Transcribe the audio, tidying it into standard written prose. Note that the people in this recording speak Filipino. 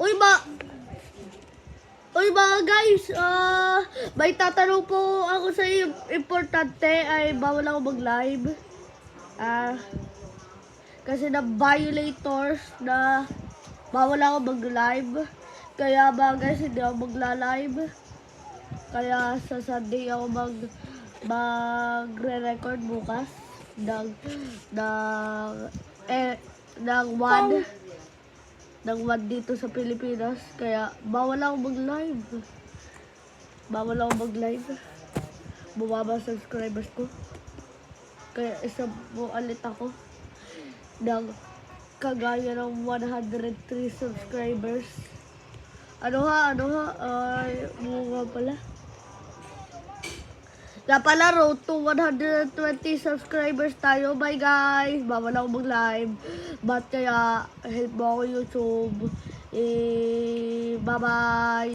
Uy, Uy mga guys, may tatanong po ako sa iyo. Importante ay bawal ako mag-live. Kasi na violators na bawal ako mag-live. Kaya mga guys, hindi ako magla-live. Kaya sa Sunday ako magre-record bukas ng one dito sa Pilipinas. Kaya bawal ako mag-live. Bumaba subscribers ko. Kaya isa po ulit ako ng kagaya ng 103 subscribers. Ano ha? Ay, bunga pala. Kaya pala, road to 120 subscribers tayo. Bye guys! Bawal ako mag-live. Ba't kaya help mo ako YouTube? Bye-bye!